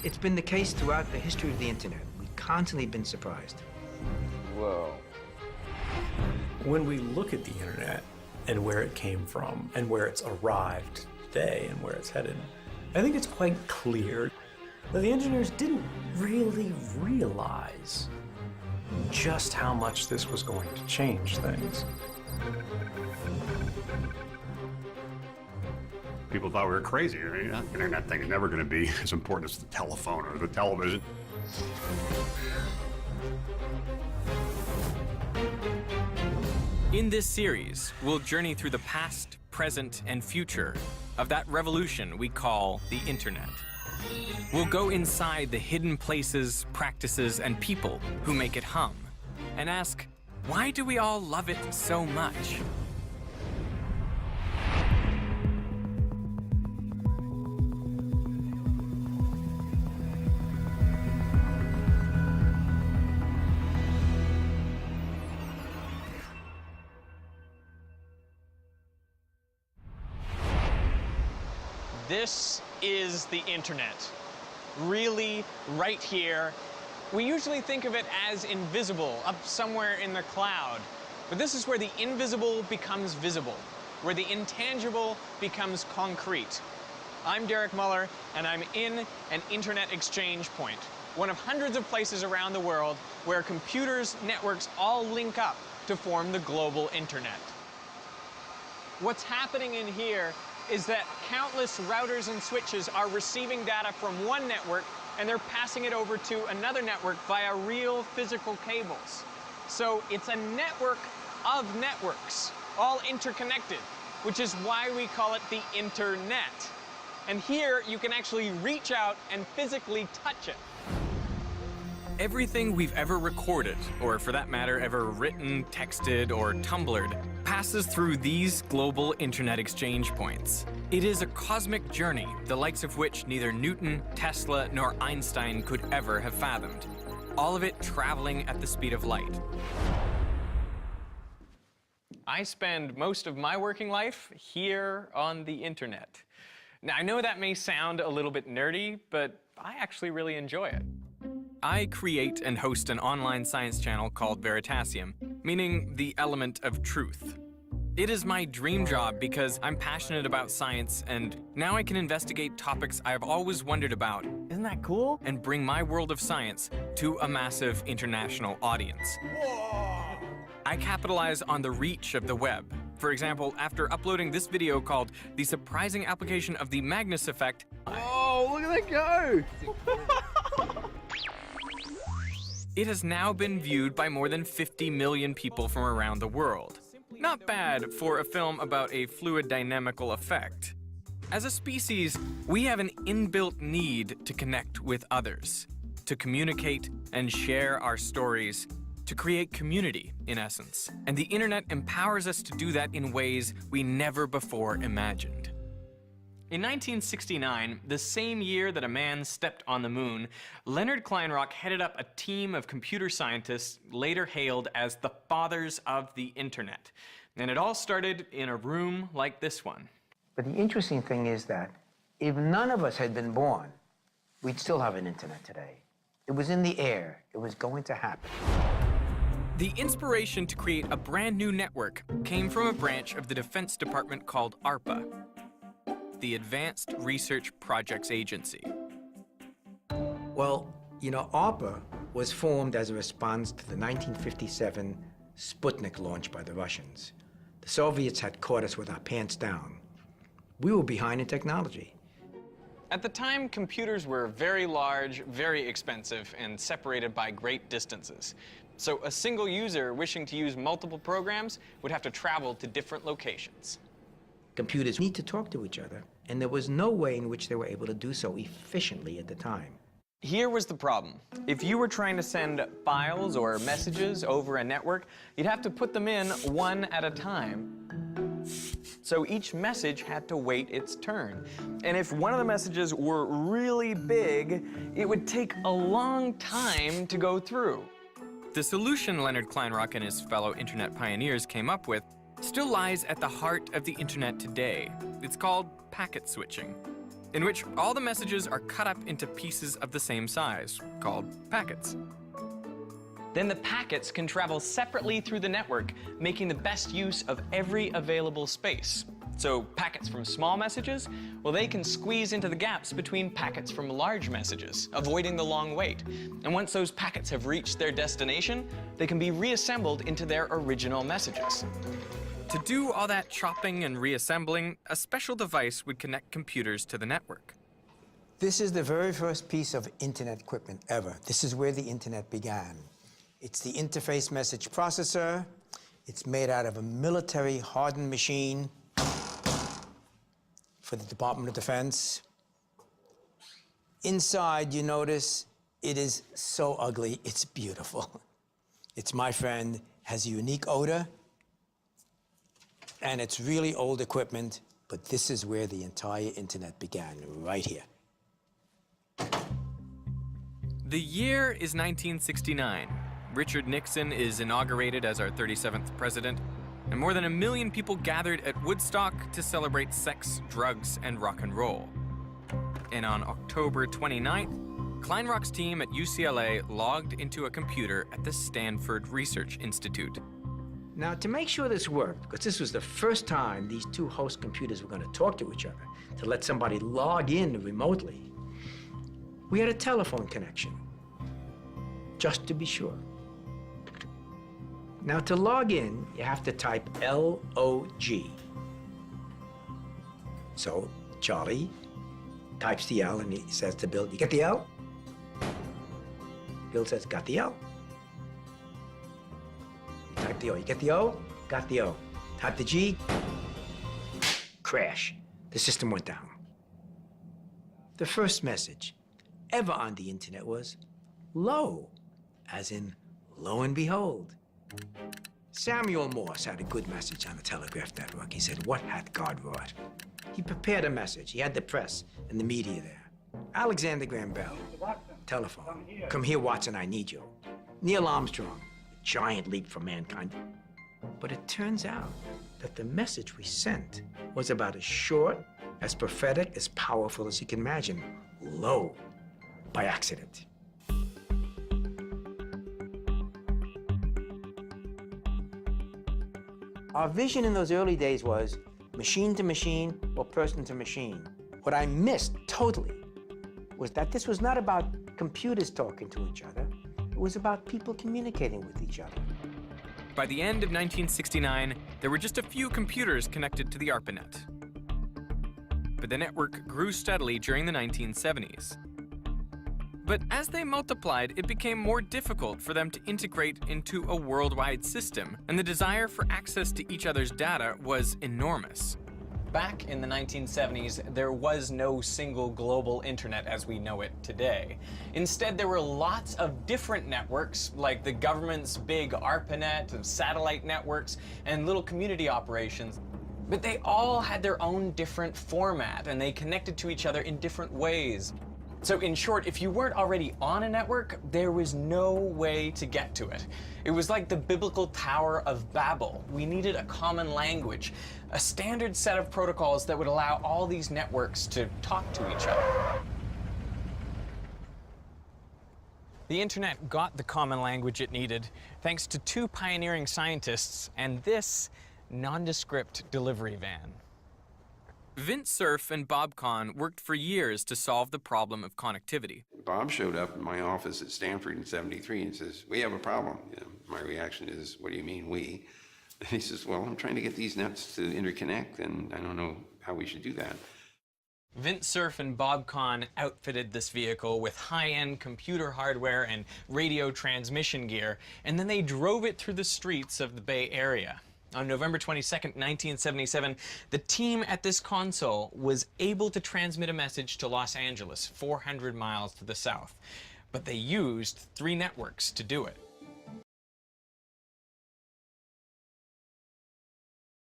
It's been the case throughout the history of the internet. We've constantly been surprised. Whoa. When we look at the internet and where it came from and where it's arrived today and where it's headed, I think it's quite clear that the engineers didn't really realize just how much this was going to change things. People thought we were crazy. The internet thing is never going to be as important as the telephone or the television. In this series, we'll journey through the past, present, and future of that revolution we call the internet. We'll go inside the hidden places, practices, and people who make it hum, and ask, why do we all love it so much? This is the internet. Really, right here. We usually think of it as invisible, up somewhere in the cloud. But this is where the invisible becomes visible, where the intangible becomes concrete. I'm Derek Muller, and I'm in an internet exchange point, one of hundreds of places around the world where computers, networks all link up to form the global internet. What's happening in here is that countless routers and switches are receiving data from one network and they're passing it over to another network via real physical cables. So it's a network of networks, all interconnected, which is why we call it the internet. And here you can actually reach out and physically touch it. Everything we've ever recorded, or for that matter, ever written, texted, or Tumblred, passes through these global internet exchange points. It is a cosmic journey, the likes of which neither Newton, Tesla, nor Einstein could ever have fathomed. All of it traveling at the speed of light. I spend most of my working life here on the internet. Now, I know that may sound a little bit nerdy, but I actually really enjoy it. I create and host an online science channel called Veritasium, meaning the element of truth. It is my dream job because I'm passionate about science, and now I can investigate topics I've always wondered about. Isn't that cool? And bring my world of science to a massive international audience. I capitalize on the reach of the web. For example, after uploading this video called The Surprising Application of the Magnus Effect, Oh, look at that go! it has now been viewed by more than 50 million people from around the world. Not bad for a film about a fluid dynamical effect. As a species, we have an inbuilt need to connect with others, to communicate and share our stories, to create community, in essence. And the internet empowers us to do that in ways we never before imagined. In 1969, the same year that a man stepped on the moon, Leonard Kleinrock headed up a team of computer scientists later hailed as the fathers of the internet. And it all started in a room like this one. But the interesting thing is that if none of us had been born, we'd still have an internet today. It was in the air. It was going to happen. The inspiration to create a brand new network came from a branch of the Defense Department called ARPA, the Advanced Research Projects Agency. Well, you know, ARPA was formed as a response to the 1957 Sputnik launch by the Russians. The Soviets had caught us with our pants down. We were behind in technology. At the time, computers were very large, very expensive, and separated by great distances. So a single user wishing to use multiple programs would have to travel to different locations. Computers need to talk to each other, and there was no way in which they were able to do so efficiently at the time. Here was the problem. If you were trying to send files or messages over a network, you'd have to put them in one at a time. So each message had to wait its turn. And if one of the messages were really big, it would take a long time to go through. The solution Leonard Kleinrock and his fellow internet pioneers came up with still lies at the heart of the internet today. It's called packet switching. in which all the messages are cut up into pieces of the same size, called packets. Then the packets can travel separately through the network, making the best use of every available space. So packets from small messages, well, they can squeeze into the gaps between packets from large messages, avoiding the long wait. And once those packets have reached their destination, they can be reassembled into their original messages. To do all that chopping and reassembling, a special device would connect computers to the network. This is the very first piece of internet equipment ever. This is where the internet began. It's the interface message processor. It's made out of a military hardened machine for the Department of Defense. Inside, you notice, it is so ugly, it's beautiful. It's my friend, has a unique odor, and it's really old equipment, but this is where the entire internet began, right here. The year is 1969. Richard Nixon is inaugurated as our 37th president, and more than 1 million people gathered at Woodstock to celebrate sex, drugs, and rock and roll. And on October 29th, Kleinrock's team at UCLA logged into a computer at the Stanford Research Institute. Now, to make sure this worked, because this was the first time these two host computers were going to talk to each other, to let somebody log in remotely, we had a telephone connection, just to be sure. Now, to log in, you have to type L-O-G. So, Charlie types the L and he says to Bill, "You get the L?" Bill says, "Got the L." You type the O. "You get the O?" "Got the O." Type the G. Crash. The system went down. The first message ever on the internet was "lo," as in lo and behold. Samuel Morse had a good message on the telegraph network. He said, "What hath God wrought?" He prepared a message. He had the press and the media there. Alexander Graham Bell, telephone. "Come here, Watson, I need you." Neil Armstrong, a giant leap for mankind. But it turns out that the message we sent was about as short, as prophetic, as powerful as you can imagine. Lo, by accident. Our vision in those early days was machine to machine or person to machine. What I missed totally was that this was not about computers talking to each other. It was about people communicating with each other. By the end of 1969, there were just a few computers connected to the ARPANET. But the network grew steadily during the 1970s. But as they multiplied, it became more difficult for them to integrate into a worldwide system, and the desire for access to each other's data was enormous. Back in the 1970s, there was no single global internet as we know it today. Instead, there were lots of different networks, like the government's big ARPANET, satellite networks, and little community operations. But they all had their own different format, and they connected to each other in different ways. So in short, if you weren't already on a network, there was no way to get to it. It was like the biblical Tower of Babel. We needed a common language, a standard set of protocols that would allow all these networks to talk to each other. The internet got the common language it needed thanks to two pioneering scientists and this nondescript delivery van. Vint Cerf and Bob Kahn worked for years to solve the problem of connectivity. Bob showed up in my office at Stanford in '73 and says, "We have a problem." You know, my reaction is, "What do you mean, we?" And he says, "Well, I'm trying to get these nets to interconnect, and I don't know how we should do that." Vint Cerf and Bob Kahn outfitted this vehicle with high-end computer hardware and radio transmission gear, and then they drove it through the streets of the Bay Area. On November 22nd, 1977, the team at this console was able to transmit a message to Los Angeles, 400 miles to the south. But they used 3 networks to do it.